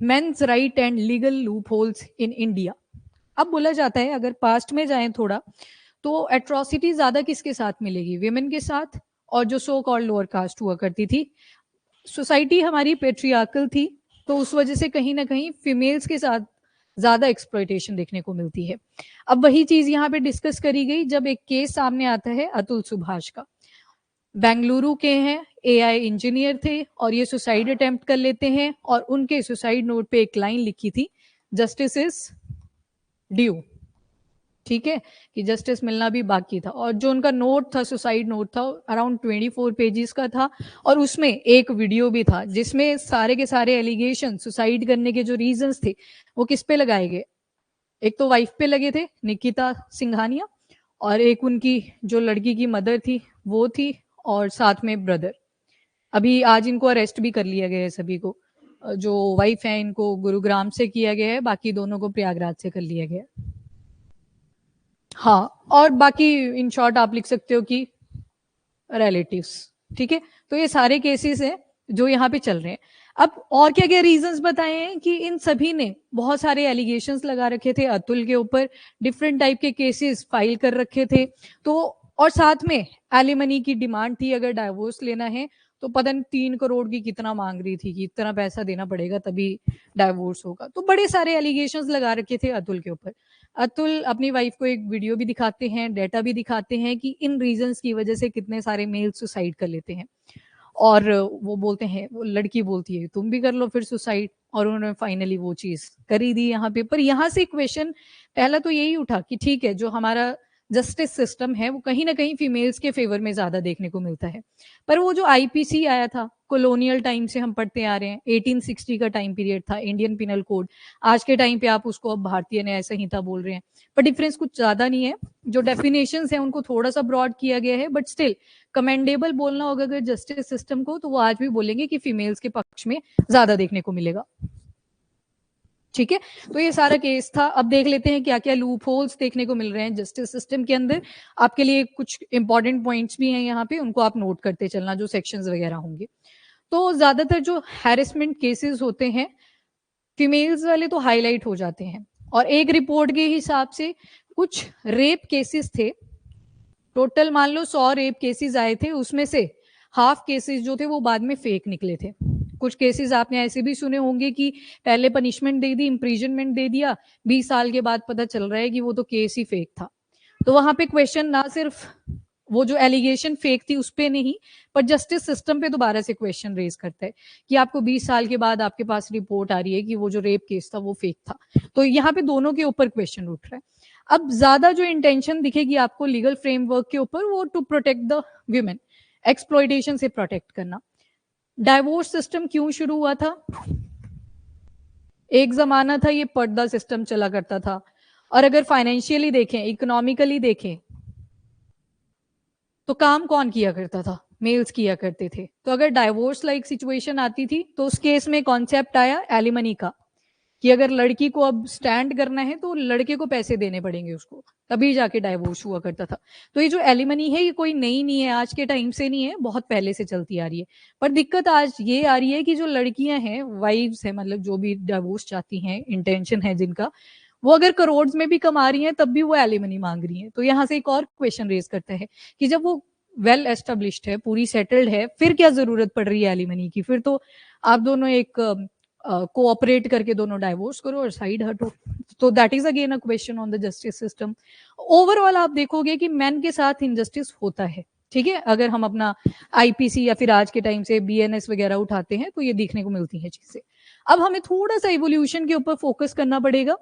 Mains right and legal loopholes in India. अब बोला जाता है अगर पास्ट में जाएं थोड़ा, तो एट्रोसिटी ज्यादा किसके साथ मिलेगी? विमेन के साथ, और जो सो कॉल्ड लोअर कास्ट हुआ करती थी। सोसाइटी हमारी पेट्रियार्कल थी, तो उस वजह से कहीं ना कहीं फीमेल्स के साथ ज्यादा एक्सप्लॉयटेशन देखने को मिलती है। अब वही चीज यहाँ पे डिस्कस करी गई जब एक केस सामने आता है अतुल सुभाष का। बेंगलुरु के हैं, एआई इंजीनियर थे, और ये सुसाइड अटेम्प्ट कर लेते हैं, और उनके सुसाइड नोट पे एक लाइन लिखी थी, जस्टिस इज ड्यू। ठीक है, कि जस्टिस मिलना भी बाकी था। और जो उनका नोट था, सुसाइड नोट था, अराउंड 24 पेजेस का था, और उसमें एक वीडियो भी था जिसमें सारे के सारे एलिगेशन, सुसाइड करने के जो रीजंस थे वो किस पे लगाए गए? एक तो वाइफ पे लगे थे, निकिता सिंघानिया, और एक उनकी जो लड़की की मदर थी वो थी, और साथ में ब्रदर। अभी आज इनको अरेस्ट भी कर लिया गया है सभी को। जो वाइफ है इनको गुरुग्राम से किया गया है, बाकी दोनों को प्रयागराज से कर लिया गया है। हाँ, और बाकी इन शॉर्ट आप लिख सकते हो कि रिलेटिव्स। ठीक है, तो ये सारे केसेस हैं जो यहाँ पे चल रहे हैं। अब और क्या क्या रीजंस बताए हैं कि इन सभी ने बहुत सारे एलिगेशंस लगा रखे थे अतुल के ऊपर, डिफरेंट टाइप के केसेस फाइल कर रखे थे। तो और साथ में एलिमनी की डिमांड थी, अगर डाइवोर्स लेना है तो पता नहीं 3 करोड़ की कितना मांग रही थी कि इतना पैसा देना पड़ेगा तभी डाइवोर्स होगा। तो बड़े सारे एलिगेशंस लगा रखे थे अतुल के ऊपर। अतुल अपनी वाइफ को एक वीडियो भी दिखाते हैं, डेटा भी दिखाते हैं कि इन रीजंस की वजह से कितने सारे मेल सुसाइड कर लेते हैं। और वो बोलते हैं, वो लड़की बोलती है तुम भी कर लो फिर सुसाइड, और उन्होंने फाइनली वो चीज करी दी यहाँ पे। पर यहाँ से क्वेश्चन पहला तो यही उठा कि ठीक है, जो हमारा जस्टिस सिस्टम है वो कहीं ना कहीं फीमेल्स के फेवर में ज्यादा देखने को मिलता है। पर वो जो आईपीसी आया था, कॉलोनियल टाइम से हम पढ़ते आ रहे हैं, 1860 का टाइम पीरियड था, इंडियन पिनल कोड। आज के टाइम पे आप उसको अब भारतीय न्याय संहिता बोल रहे हैं, पर डिफरेंस कुछ ज्यादा नहीं है। जो डेफिनेशंस है उनको थोड़ा सा ब्रॉड किया गया है, बट स्टिल कमेंडेबल बोलना होगा अगर जस्टिस सिस्टम को, तो वो आज भी बोलेंगे कि फीमेल्स के पक्ष में ज्यादा देखने को मिलेगा। ठीक है, तो ये सारा केस था। अब देख लेते हैं क्या क्या लूप होल्स देखने को मिल रहे हैं जस्टिस सिस्टम के अंदर। आपके लिए कुछ इंपॉर्टेंट पॉइंट्स भी हैं यहाँ पे, उनको आप नोट करते चलना, जो सेक्शंस वगैरह होंगे। तो ज्यादातर जो हैरेसमेंट केसेस होते हैं फीमेल्स वाले तो हाईलाइट हो जाते हैं, और एक रिपोर्ट के हिसाब से कुछ रेप केसेस थे। टोटल मान लो 100 रेप केसेस आए थे, उसमें से हाफ केसेस जो थे वो बाद में फेक निकले थे। कुछ केसेस आपने ऐसे भी सुने होंगे कि पहले पनिशमेंट दे दी, इंप्रिजनमेंट दे दिया, 20 साल के बाद पता चल रहा है कि वो तो केस ही फेक था। तो वहां पे क्वेश्चन ना सिर्फ वो जो एलिगेशन फेक थी उस पे नहीं, पर जस्टिस सिस्टम पे दोबारा से क्वेश्चन रेज करता है कि आपको 20 साल के बाद आपके पास रिपोर्ट आ रही है कि वो जो रेप केस था वो फेक था। तो यहाँ पे दोनों के ऊपर क्वेश्चन उठ रहा है। अब ज्यादा जो इंटेंशन दिखेगी आपको लीगल फ्रेमवर्क के ऊपर, वो to protect the women, exploitation से प्रोटेक्ट करना। डाइवोर्स सिस्टम क्यों शुरू हुआ था? एक जमाना था ये पर्दा सिस्टम चला करता था, और अगर फाइनेंशियली देखें, इकोनॉमिकली देखें, तो काम कौन किया करता था? मेल्स किया करते थे। तो अगर डाइवोर्स लाइक सिचुएशन आती थी तो उस केस में कॉन्सेप्ट आया एलिमनी का, कि अगर लड़की को अब स्टैंड करना है तो लड़के को पैसे देने पड़ेंगे उसको, तभी जाके डाइवोर्स हुआ करता था। तो ये जो एलिमनी है ये कोई नई नहीं है, आज के टाइम से नहीं है, बहुत पहले से चलती आ रही है। पर दिक्कत आज ये आ रही है कि जो लड़कियां हैं, वाइव्स है, मतलब जो भी डाइवोर्स चाहती हैं, इंटेंशन है जिनका, वो अगर करोड़ में भी कमा रही हैं तब भी वो एलिमनी मांग रही हैं। तो यहाँ से एक और क्वेश्चन रेज करता है कि जब वो वेल एस्टेब्लिश्ड है, पूरी सेटल्ड है, फिर क्या जरूरत पड़ रही है एलिमनी की? फिर तो आप दोनों एक कोऑपरेट करके दोनों डाइवोर्स करो और साइड हटो। तो that is again a question on the justice system. Overall आप देखोगे कि मैन के साथ इनजस्टिस होता है। ठीक है, अगर हम अपना आईपीसी या फिर आज के टाइम से बीएनएस वगैरह उठाते हैं तो ये देखने को मिलती है चीजें। अब हमें थोड़ा सा इवोल्यूशन के ऊपर फोकस करना पड़ेगा।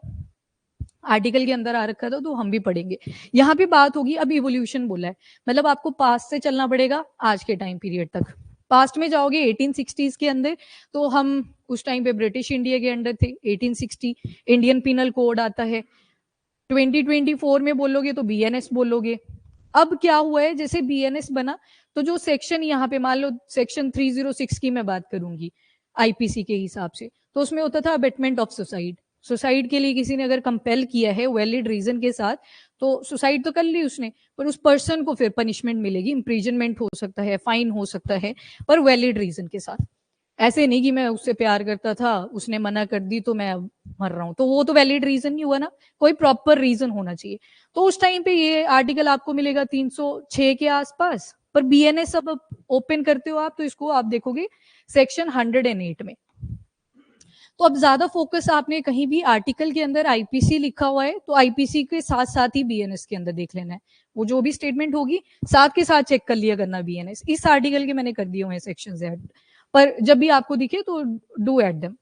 आर्टिकल के अंदर आ रखा था तो हम भी पढ़ेंगे। यहाँ पे बात होगी, अब इवोल्यूशन बोला है, मतलब आपको पास्ट से चलना पड़ेगा आज के टाइम पीरियड तक। पास्ट में जाओगे 1860s के अंदर, तो हम उस टाइम पे ब्रिटिश इंडिया के अंडर थे। 1860 इंडियन पिनल कोड आता है। 2024 में बोलोगे तो बीएनएस बोलोगे। अब क्या हुआ है, जैसे बीएनएस बना तो जो सेक्शन यहाँ पे मान लो सेक्शन 306 की मैं बात करूंगी आईपीसी के हिसाब से, तो उसमें होता था अबेटमेंट ऑफ सुसाइड। सुसाइड के लिए किसी ने अगर कंपेल किया है वैलिड रीजन के साथ, तो सुसाइड तो कर ली उसने, पर उस पर्सन को फिर पनिशमेंट मिलेगी, इंप्रिजनमेंट हो सकता है, फाइन हो सकता है, पर वैलिड रीजन के साथ। ऐसे नहीं कि मैं उससे प्यार करता था, उसने मना कर दी तो मैं अब मर रहा हूँ, तो वो तो वैलिड रीजन नहीं हुआ ना, कोई प्रॉपर रीजन होना चाहिए। तो उस टाइम पे ये आर्टिकल आपको मिलेगा 306 के आसपास, पर बीएनएस अब ओपन करते हो आप तो इसको आप देखोगे सेक्शन 108 में। तो अब ज्यादा फोकस आपने कहीं भी आर्टिकल के अंदर आईपीसी लिखा हुआ है तो आईपीसी के साथ साथ ही बीएनएस के अंदर देख लेना है, वो जो भी स्टेटमेंट होगी साथ के साथ चेक कर लिया करना बीएनएस। इस आर्टिकल के मैंने कर दिए हुए सेक्शन ऐड, पर जब भी आपको दिखे तो डू एड देम।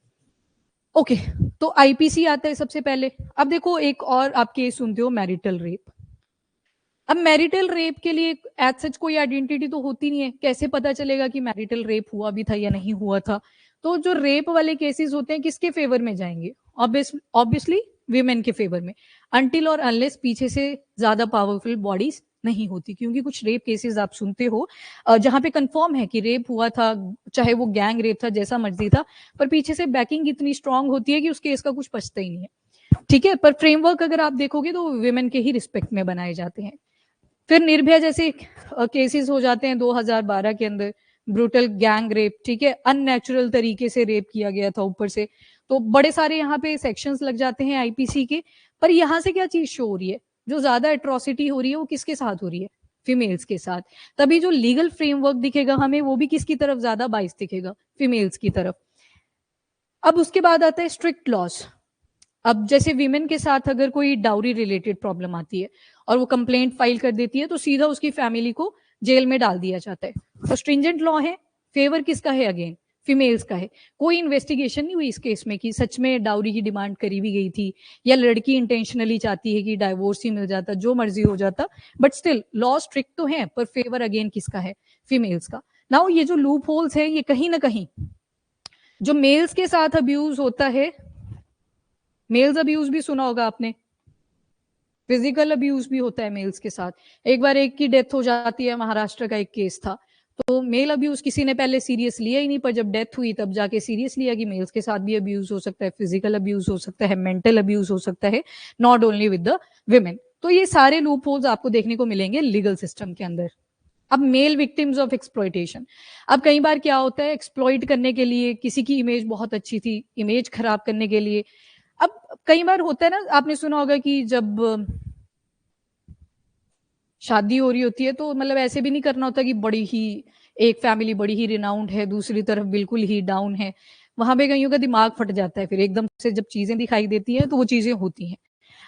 ओके, तो आईपीसी आता है सबसे पहले। अब देखो एक और आप केस सुनते हो मैरिटल रेप। अब मैरिटल रेप के लिए एज सच कोई आइडेंटिटी तो होती नहीं है, कैसे पता चलेगा कि मैरिटल रेप हुआ भी था या नहीं हुआ था। तो जो रेप वाले केसेस होते हैं किसके फेवर में जाएंगे? ऑब्वियसली वीमेन के फेवर में, अनटिल और अनलेस पीछे से ज्यादा पावरफुल बॉडीज नहीं होती। क्योंकि कुछ रेप केसेस आप सुनते हो जहां पे कंफर्म है कि रेप हुआ था, चाहे वो गैंग रेप था, जैसा मर्जी था, पर पीछे से बैकिंग इतनी स्ट्रांग होती है कि उस केस का कुछ बचता ही नहीं है। ठीक है, पर फ्रेमवर्क अगर आप देखोगे तो विमेन के ही रिस्पेक्ट में बनाए जाते हैं। फिर निर्भया जैसे केसेस हो जाते हैं 2012 के अंदर, ब्रूटल गैंग रेप, ठीक है, अननेचुरल तरीके से रेप किया गया था ऊपर से। तो बड़े सारे यहाँ पे सेक्शंस लग जाते हैं आईपीसी के। पर यहाँ से क्या चीज शो हो रही है, जो ज्यादा एट्रोसिटी हो रही है वो किसके साथ हो रही है? फीमेल्स के साथ। तभी जो लीगल फ्रेमवर्क दिखेगा हमें वो भी किसकी तरफ ज्यादा बाइस दिखेगा? फीमेल्स की तरफ। अब उसके बाद आता है स्ट्रिक्ट लॉस। अब जैसे विमेन के साथ अगर कोई डाउरी रिलेटेड प्रॉब्लम आती है और वो कंप्लेंट फाइल कर देती है तो सीधा उसकी फैमिली को जेल में डाल दिया जाता है। तो स्ट्रिंजेंट लॉ है, फेवर किसका है? अगेन फीमेल्स का है। कोई इन्वेस्टिगेशन नहीं हुई इस केस में कि सच में डाउरी की डिमांड करी भी गई थी या लड़की इंटेंशनली चाहती है कि डाइवोर्स ही मिल जाता, जो मर्जी हो जाता, बट स्टिल लॉ स्ट्रिक्ट तो है, पर फेवर अगेन किसका है? फीमेल्स का। नाउ ये जो लूप होल्स है ये कहीं ना कहीं जो मेल्स के साथ अब्यूज होता है, मेल्स अब्यूज भी सुना होगा आपने, फिजिकल अब्यूज भी होता है मेल्स के साथ। एक बार एक की डेथ हो जाती है, महाराष्ट्र का एक केस था। तो मेल अब्यूज किसी ने पहले सीरियस लिया ही नहीं, पर जब डेथ हुई तब जाके सीरियस लिया कि मेल्स के साथ भी अब्यूज हो सकता है, फिजिकल अब्यूज हो सकता है, मेंटल अब्यूज हो सकता है, not only with the women. तो ये सारे लूप होल्स आपको देखने को मिलेंगे लीगल सिस्टम के अंदर। अब मेल विक्टिम्स ऑफ एक्सप्लॉइटेशन। अब कई बार क्या होता है, एक्सप्लॉइट करने के लिए, किसी की इमेज बहुत अच्छी थी, इमेज खराब करने के लिए। अब कई बार होता है ना, आपने सुना होगा कि जब शादी हो रही होती है तो मतलब ऐसे भी नहीं करना होता कि बड़ी ही एक फैमिली बड़ी ही रिनाउंड है, दूसरी तरफ बिल्कुल ही डाउन है। वहां पे कईयों का दिमाग फट जाता है, फिर एकदम से जब चीजें दिखाई देती हैं तो वो चीजें होती हैं।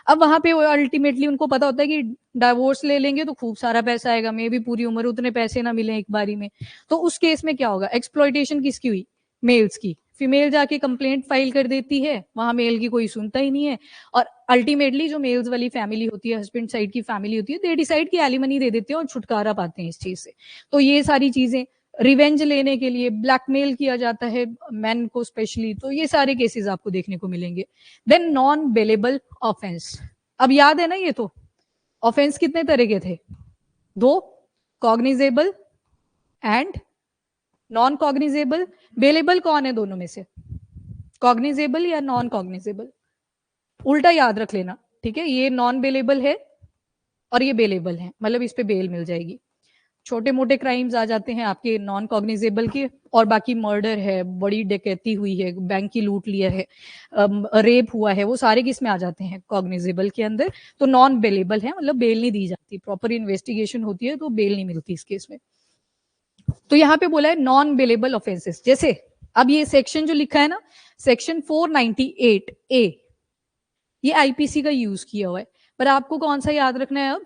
अब वहां पे अल्टीमेटली उनको पता होता है कि डाइवोर्स ले लेंगे तो खूब सारा पैसा आएगा, मे भी पूरी उम्र उतने पैसे ना मिले एक बारी में। तो उस केस में क्या होगा? एक्सप्लॉइटेशन किसकी हुई? मेल्स की। फीमेल जाके कंप्लेंट फाइल कर देती है, वहां मेल की कोई सुनता ही नहीं है। और अल्टीमेटली जो मेल्स वाली फैमिली होती है, हस्बैंड साइड की फैमिली होती है, दे डिसाइड की एलिमनी दे देते हैं और छुटकारा पाते हैं इस चीज से। तो ये सारी चीजें रिवेंज लेने के लिए ब्लैकमेल किया जाता है मैन को स्पेशली, तो ये सारे केसेस आपको देखने को मिलेंगे। Then non bailable offence. अब याद है ना, ये तो ऑफेंस कितने तरह के थे? दो, cognizable and non cognizable. Bailable कौन है दोनों में से? कॉग्निजेबल या नॉन कॉग्निजेबल? उल्टा याद रख लेना, ठीक है? ये नॉन बेलेबल है और ये बेलेबल है, मतलब इस पे बेल मिल जाएगी। छोटे मोटे क्राइम्स आ जाते हैं आपके नॉन कॉग्निजेबल के, और बाकी मर्डर है, बड़ी डकैती हुई है, बैंक की लूट लिया है, रेप हुआ है, वो सारे किस में आ जाते हैं? कॉग्निजेबल के अंदर। तो नॉन बेलेबल है, मतलब बेल नहीं दी जाती, प्रॉपर इन्वेस्टिगेशन होती है तो बेल नहीं मिलती इस केस में। तो यहाँ पे बोला है नॉन बेलेबल ऑफेंसेस। जैसे अब ये सेक्शन जो लिखा है ना, सेक्शन 498 ए, ये आईपीसी का यूज किया हुआ है, पर आपको कौन सा याद रखना है अब?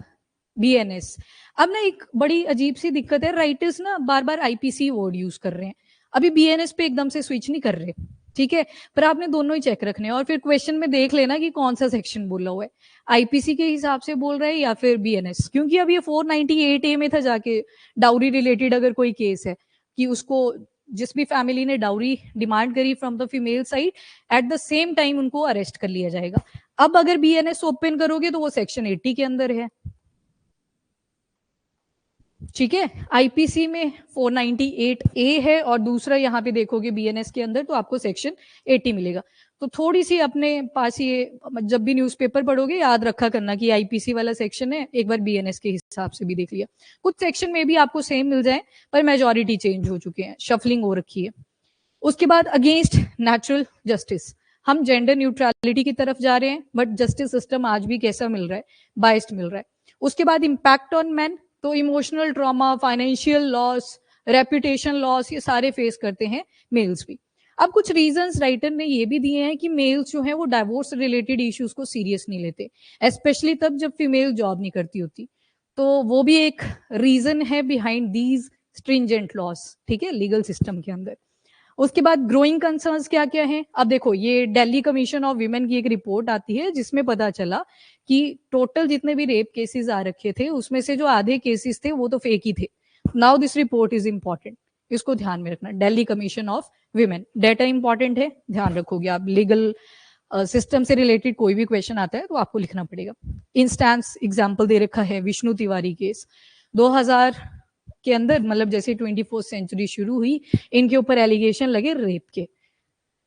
बीएनएस। अब ना एक बड़ी अजीब सी दिक्कत है, राइटर्स ना बार बार आईपीसी वर्ड यूज कर रहे हैं, अभी बीएनएस पे एकदम से स्विच नहीं कर रहे, ठीक है? पर आपने दोनों ही चेक रखने हैं और फिर क्वेश्चन में देख लेना कि कौन सा सेक्शन बोला हुआ है, आईपीसी के हिसाब से बोल रहा है या फिर बीएनएस। क्योंकि अब ये 498 ए में था जाके, डाउरी रिलेटेड अगर कोई केस है कि उसको जिस भी फैमिली ने डाउरी डिमांड करी from the female side, at the same time उनको अरेस्ट कर लिया जाएगा। अब अगर बीएनएस ओपन करोगे तो वो सेक्शन 80 के अंदर है, ठीक है? आईपीसी में 498 ए है और दूसरा यहाँ पे देखोगे बीएनएस के अंदर तो आपको सेक्शन 80 मिलेगा। तो थोड़ी सी अपने पास ये जब भी न्यूज़पेपर पढ़ोगे याद रखा करना कि आईपीसी वाला सेक्शन है, एक बार बीएनएस के हिसाब से भी देख लिया। कुछ सेक्शन में भी आपको सेम मिल जाए पर मेजोरिटी चेंज हो चुके हैं, शफलिंग हो रखी है। उसके बाद अगेंस्ट नेचुरल जस्टिस, हम जेंडर न्यूट्रलिटी की तरफ जा रहे हैं, बट जस्टिस सिस्टम आज भी कैसा मिल रहा है, बाइस्ड मिल रहा है। उसके बाद इम्पैक्ट ऑन मैन, तो emotional trauma, financial loss, reputation loss, ये सारे फेस करते हैं मेल्स भी। अब कुछ रीजंस राइटर ने ये भी दिए हैं कि मेल्स जो है वो डाइवोर्स रिलेटेड इश्यूज को सीरियस नहीं लेते, स्पेशली तब जब फीमेल जॉब नहीं करती होती, तो वो भी एक रीजन है बिहाइंड दीज स्ट्रिंजेंट लॉस, ठीक है, लीगल सिस्टम के अंदर। उसके बाद ग्रोइंग कंसर्न्स क्या क्या हैं, अब देखो ये दिल्ली कमीशन ऑफ वीमेन की एक रिपोर्ट आती है जिसमें पता चला कि टोटल जितने भी रेप केसेस आ रखे थे उसमें से जो आधे केसेस थे वो तो फेक ही थे। Now this report is important, इसको ध्यान में रखना, Delhi commission of women, data important है, ध्यान रखोगे आप, लीगल सिस्टम से रिलेटेड कोई भी क्वेश्चन आता है तो आपको लिखना पड़ेगा। इंस्टेंस एग्जाम्पल दे रखा है विष्णु तिवारी केस, 2000 के अंदर, मतलब जैसे 24th सेंचुरी शुरू हुई, इनके ऊपर एलिगेशन लगे रेप के।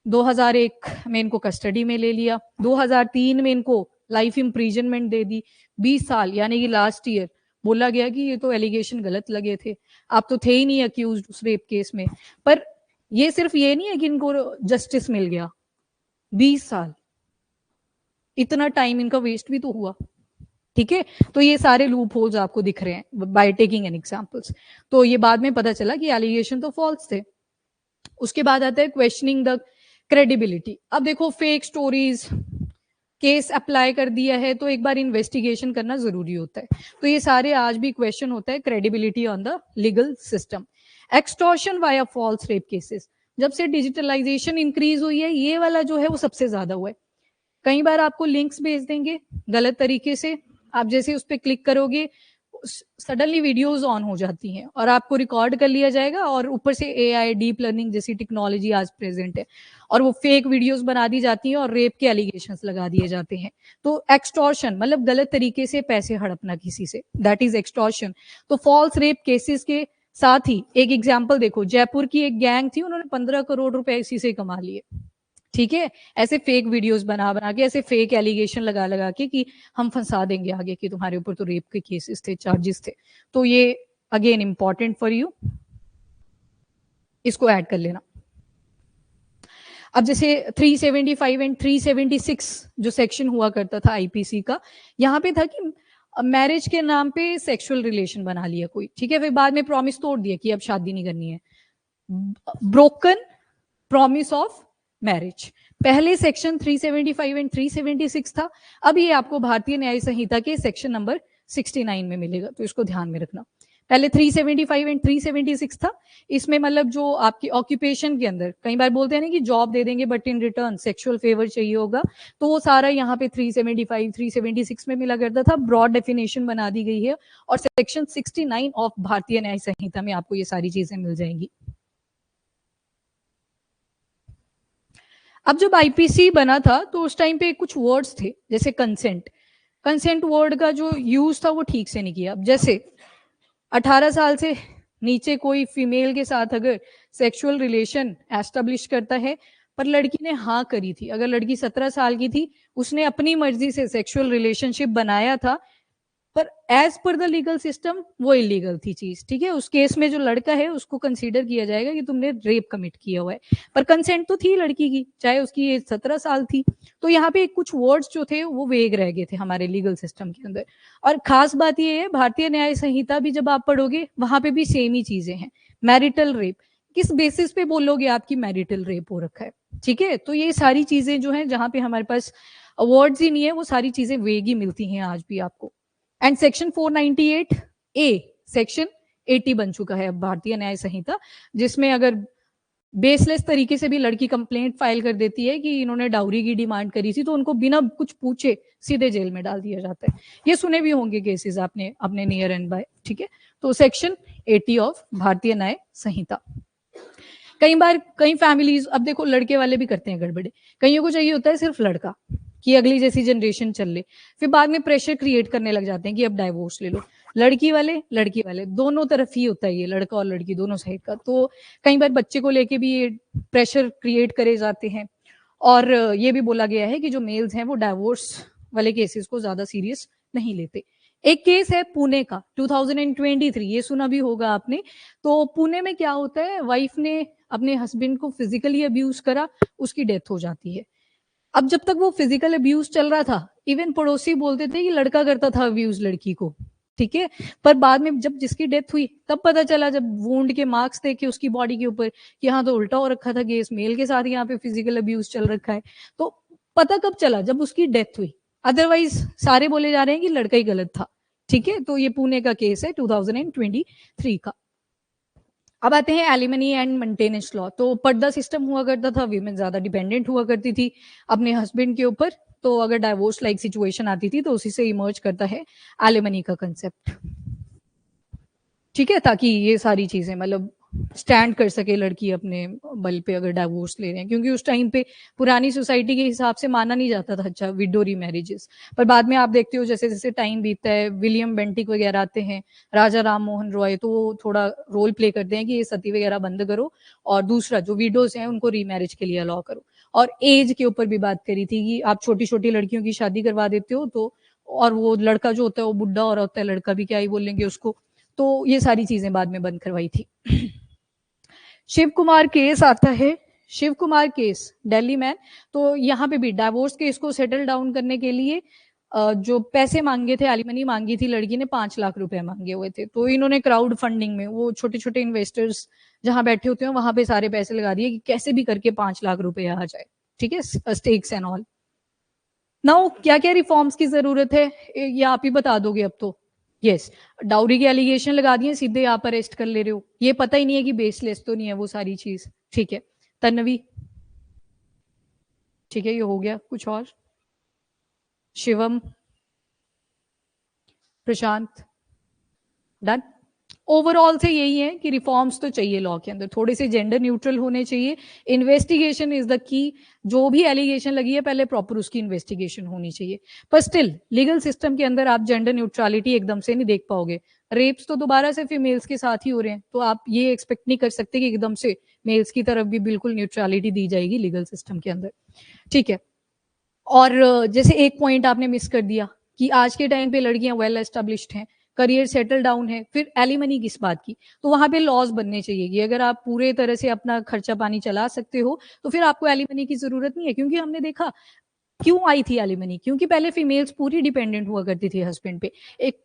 2001 में इनको कस्टडी में ले लिया, 2003 में इनको लाइफ इम्प्रीजनमेंट दे दी, 20 साल यानी कि लास्ट ईयर बोला गया कि ये तो एलिगेशन गलत लगे थे, आप तो थे ही नहीं अक्यूज उस रेप केस में। पर ये सिर्फ ये नहीं है कि इनको जस्टिस मिल गया, 20 साल, इतना टाइम इनका वेस्ट भी तो हुआ, ठीक है। तो ये सारे लूप होल्स आपको दिख रहे हैं बाय टेकिंग एन एग्जांपल्स। तो ये बाद में पता चला कि एलिगेशन तो फॉल्स थे। उसके बाद आता है क्वेश्चनिंग द क्रेडिबिलिटी। अब देखो फेक स्टोरीज, केस अप्लाई कर दिया है तो एक बार इन्वेस्टिगेशन करना जरूरी होता है, तो ये सारे आज भी क्वेश्चन होता है credibility on the legal system. Extortion via false rape cases, जब से डिजिटलाइजेशन इंक्रीज हुई है ये वाला जो है वो सबसे ज्यादा हुआ है। कई बार आपको लिंक्स भेज देंगे गलत तरीके से, आप जैसे उस पर क्लिक करोगे सडनली वीडियोस ऑन हो जाती हैं और आपको रिकॉर्ड कर लिया जाएगा, और ऊपर से एआई डीप लर्निंग जैसी टेक्नोलॉजी आज प्रेजेंट है, और वो फेक वीडियोस बना दी जाती हैं और रेप के एलिगेशंस लगा दिए जाते हैं। तो एक्सटॉर्शन मतलब गलत तरीके से पैसे हड़पना किसी से, दैट इज एक्सटॉर्शन। तो फॉल्स रेप केसेस के साथ ही एक एग्जाम्पल देखो, जयपुर की एक गैंग थी, उन्होंने 15 करोड़ रुपए इसी से कमा लिए, ठीक है, ऐसे फेक वीडियोस बना बना के, ऐसे फेक एलिगेशन लगा लगा के कि हम फंसा देंगे आगे कि तुम्हारे ऊपर तो रेप के केसेस थे, चार्जेस थे। तो ये अगेन इंपॉर्टेंट फॉर यू, इसको ऐड कर लेना। अब जैसे 375 एंड 376 जो सेक्शन हुआ करता था आईपीसी का, यहाँ पे था कि मैरिज के नाम पे सेक्सुअल रिलेशन बना लिया कोई, ठीक है, फिर बाद में प्रॉमिस तोड़ दिया कि अब शादी नहीं करनी है, ब्रोकन प्रॉमिस ऑफ मैरिज। पहले सेक्शन 375 एंड 376 था, अब ये आपको भारतीय न्याय संहिता के सेक्शन नंबर 69 में मिलेगा, तो इसको ध्यान में रखना। पहले 375 एंड 376 था, इसमें मतलब जो आपकी ऑक्यूपेशन के अंदर, कई बार बोलते हैं ना कि जॉब दे देंगे but in return sexual favour चाहिए होगा, तो वो सारा यहाँ पे 375 376 में मिला करता था, ब्रॉड डेफिनेशन बना दी गई है, और सेक्शन 69 ऑफ भारतीय न्याय संहिता में आपको ये सारी चीजें मिल जाएंगी। अब जब आईपीसी बना था तो उस टाइम पे कुछ वर्ड्स थे, जैसे कंसेंट, कंसेंट वर्ड का जो यूज था वो ठीक से नहीं किया। अब जैसे 18 साल से नीचे कोई फीमेल के साथ अगर सेक्सुअल रिलेशन एस्टेब्लिश करता है, पर लड़की ने हाँ करी थी, अगर लड़की 17 साल की थी, उसने अपनी मर्जी से सेक्सुअल रिलेशनशिप बनाया था, पर as per the legal system वो इलीगल थी चीज, ठीक है, उस केस में जो लड़का है उसको कंसीडर किया जाएगा कि तुमने रेप कमिट किया हुआ है, पर कंसेंट तो थी लड़की की, चाहे उसकी एज 17 साल थी। तो यहाँ पे कुछ वर्ड्स जो थे वो वेग रह गए थे हमारे लीगल सिस्टम के अंदर। और खास बात ये है, भारतीय न्याय संहिता भी जब आप पढ़ोगे वहां पे भी सेम ही चीजें हैं। मैरिटल रेप, किस बेसिस पे बोलोगे आपकी मैरिटल रेप हो रखा है, ठीक है, तो ये सारी चीजें जो है जहां पे हमारे पास वर्ड्स ही नहीं है, वो सारी चीजें वेग ही मिलती हैं आज भी आपको। एंड सेक्शन 498 ए सेक्शन 80 बन चुका है अब भारतीय न्याय संहिता, जिसमें अगर बेसलेस तरीके से भी लड़की कंप्लेंट फाइल कर देती है कि इन्होंने डाउरी की डिमांड करी थी, तो उनको बिना कुछ पूछे सीधे जेल में डाल दिया जाता है। ये सुने भी होंगे केसेस आपने अपने नियर एंड बाय, ठीक है। तो सेक्शन 80 ऑफ भारतीय न्याय संहिता। कई बार कई फैमिलीज, अब देखो लड़के वाले भी करते हैं गड़बड़े, कईयों को चाहिए होता है सिर्फ लड़का कि अगली जैसी जनरेशन चल ले, फिर बाद में प्रेशर क्रिएट करने लग जाते हैं कि अब डाइवोर्स ले लो। लड़की वाले दोनों तरफ ही होता है ये, लड़का और लड़की दोनों साइड का। तो कई बार बच्चे को लेके भी ये प्रेशर क्रिएट करे जाते हैं, और ये भी बोला गया है कि जो मेल्स हैं वो डाइवोर्स वाले केसेस को ज्यादा सीरियस नहीं लेते। एक केस है पुणे का 2023, ये सुना भी होगा आपने। तो पुणे में क्या होता है, वाइफ ने अपने हस्बैंड को फिजिकली अब्यूज करा, उसकी डेथ हो जाती है। अब जब तक वो फिजिकल अब्यूज चल रहा था, इवन पड़ोसी बोलते थे कि लड़का करता था अब्यूज लड़की को, ठीक है। पर बाद में जब जिसकी डेथ हुई तब पता चला, जब वुंड के मार्क्स देखे उसकी बॉडी के ऊपर, कि हाँ तो उल्टा हो रखा था केस, मेल के साथ यहाँ पे फिजिकल अब्यूज चल रखा है। तो पता कब चला, जब उसकी डेथ हुई। अदरवाइज सारे बोले जा रहे हैं कि लड़का ही गलत था, ठीक है। तो ये पुणे का केस है 2023 का। अब आते हैं एलिमनी एंड मेंटेनेंस लॉ। तो पर्दा सिस्टम हुआ करता था, वीमेन ज्यादा डिपेंडेंट हुआ करती थी अपने हस्बैंड के ऊपर। तो अगर डाइवोर्स लाइक सिचुएशन आती थी तो उसी से इमर्ज करता है एलिमनी का कंसेप्ट, ठीक है। ताकि ये सारी चीजें मतलब स्टैंड कर सके लड़की अपने बल पे अगर डाइवोर्स ले रहे हैं, क्योंकि उस टाइम पे पुरानी सोसाइटी के हिसाब से माना नहीं जाता था अच्छा विडो रीमैरिजेस। पर बाद में आप देखते हो जैसे जैसे टाइम बीतता है, विलियम बेंटिक वगैरह आते हैं, राजा राम मोहन रॉय, तो वो थोड़ा रोल प्ले करते हैं कि ये सती वगैरह बंद करो, और दूसरा जो विडोज हैं उनको रीमैरिज के लिए अलाउ करो। और एज के ऊपर भी बात करी थी कि आप छोटी छोटी लड़कियों की शादी करवा देते हो तो, और वो लड़का जो होता है वो बुढ़ा हो रहा होता है, लड़का भी क्या ही बोलेंगे उसको। तो ये सारी चीजें बाद में बंद करवाई थी। शिव कुमार केस आता है, शिव कुमार केस दिल्ली में। तो यहाँ पे भी डाइवोर्स केस को सेटल डाउन करने के लिए जो पैसे मांगे थे, एलिमनी मांगी थी लड़की ने, 5 लाख रुपए मांगे हुए थे। तो इन्होंने क्राउड फंडिंग में, वो छोटे छोटे इन्वेस्टर्स जहां बैठे होते हैं वहां पे सारे पैसे लगा दिए कि कैसे भी करके 5 लाख रुपए आ जाए, ठीक है, स्टेक्स एंड ऑल। नाउ क्या क्या रिफॉर्म्स की जरूरत है, ये आप ही बता दोगे अब तो। यस, डाउरी के एलिगेशन लगा दिए, सीधे आप अरेस्ट कर ले रहे हो, ये पता ही नहीं है कि बेसलेस तो नहीं है वो सारी चीज, ठीक है। तन्वी, ठीक है, ये हो गया। कुछ और? शिवम, प्रशांत, डन। ओवरऑल से यही है कि रिफॉर्म्स तो चाहिए लॉ के अंदर, थोड़े से जेंडर न्यूट्रल होने चाहिए, इन्वेस्टिगेशन इज द की। जो भी एलिगेशन लगी है पहले प्रॉपर उसकी इन्वेस्टिगेशन होनी चाहिए। पर स्टिल लीगल सिस्टम के अंदर आप जेंडर न्यूट्रलिटी एकदम से नहीं देख पाओगे। रेप्स तो दोबारा से फीमेल्स के साथ ही हो रहे हैं, तो आप ये एक्सपेक्ट नहीं कर सकते कि एकदम से मेल्स की तरफ भी बिल्कुल न्यूट्रलिटी दी जाएगी लीगल सिस्टम के अंदर, ठीक है। और जैसे एक पॉइंट आपने मिस कर दिया कि आज के टाइम पे लड़कियां वेल एस्टेब्लिश्ड हैं, करियर सेटल डाउन है, फिर एलिमनी किस बात की। तो वहां पे लॉज बनने चाहिए कि अगर आप पूरे तरह से अपना खर्चा पानी चला सकते हो तो फिर आपको एलिमनी की जरूरत नहीं है। क्योंकि हमने देखा क्यों आई थी एलिमनी, क्योंकि पहले फीमेल्स पूरी डिपेंडेंट हुआ करती थी हस्बैंड पे। एक,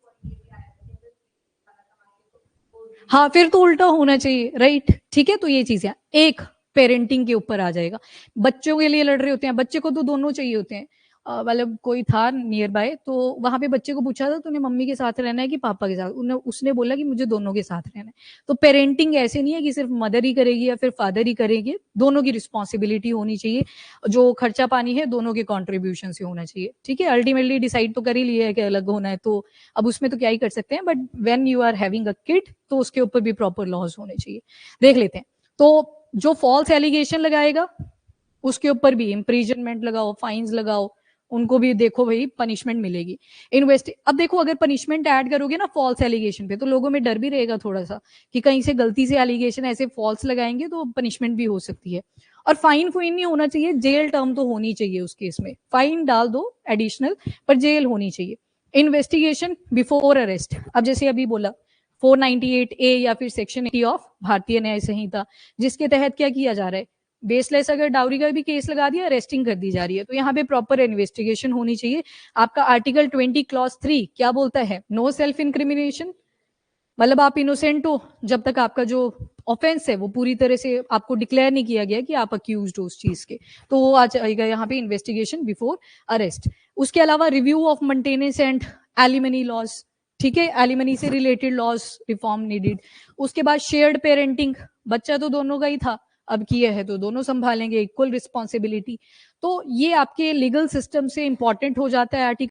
हाँ फिर तो उल्टा होना चाहिए, राइट, ठीक है। तो ये चीज है, एक पेरेंटिंग के ऊपर आ जाएगा। बच्चों के लिए लड़ रहे होते हैं, बच्चे को तो दोनों चाहिए होते हैं। मतलब कोई था नियर बाय, तो वहां पे बच्चे को पूछा था तूने मम्मी के साथ रहना है कि पापा के साथ, उसने बोला कि मुझे दोनों के साथ रहना है। तो पेरेंटिंग ऐसे नहीं है कि सिर्फ मदर ही करेगी या फिर फादर ही करेगी, दोनों की रिस्पॉन्सिबिलिटी होनी चाहिए। जो खर्चा पानी है दोनों के कॉन्ट्रीब्यूशन से होना चाहिए, ठीक है। अल्टीमेटली डिसाइड तो कर ही लिया है कि अलग होना है, तो अब उसमें तो क्या ही कर सकते हैं। But when you are having a kid तो उसके ऊपर भी प्रॉपर लॉज होने चाहिए। देख लेते हैं। तो जो फॉल्स एलिगेशन लगाएगा उसके ऊपर भी इम्प्रीजनमेंट लगाओ, फाइन्स लगाओ, उनको भी देखो भाई पनिशमेंट मिलेगी। अब देखो अगर पनिशमेंट ऐड करोगे ना फॉल्स एलिगेशन पे, तो लोगों में डर भी रहेगा थोड़ा सा कि कहीं से गलती से एलिगेशन ऐसे फॉल्स लगाएंगे तो पनिशमेंट भी हो सकती है। और फाइन फाइन नहीं होना चाहिए, जेल टर्म तो होनी चाहिए उस केस में, फाइन डाल दो एडिशनल, पर जेल होनी चाहिए। इन्वेस्टिगेशन बिफोर अरेस्ट, अब जैसे अभी बोला 498A या फिर सेक्शन 80 ऑफ भारतीय न्याय संहिता, जिसके तहत क्या किया जा रहा है, बेसलेस अगर डाउरी का भी केस लगा दिया, अरेस्टिंग कर दी जा रही है। तो यहाँ पे प्रॉपर इन्वेस्टिगेशन होनी चाहिए। आपका आर्टिकल 20 क्लॉज 3 क्या बोलता है, नो सेल्फ इंक्रिमिनेशन, मतलब आप इनोसेंट हो जब तक आपका जो ऑफेंस है वो पूरी तरह से आपको डिक्लेयर नहीं किया गया कि आप अक्यूज हो उस चीज के, तो वो आ जाएगा यहाँ पे इन्वेस्टिगेशन बिफोर अरेस्ट। उसके अलावा review of maintenance and alimony laws, ठीक है, एलिमनी से रिलेटेड लॉज रिफॉर्म नीडेड। उसके बाद शेयर्ड पेरेंटिंग, बच्चा तो दोनों का ही था, अब किया है तो दोनों संभालेंगे, इक्वल रिस्पॉन्सिबिलिटी। तो ये आपके लीगल सिस्टम से इंपॉर्टेंट हो जाता है आर्टिकल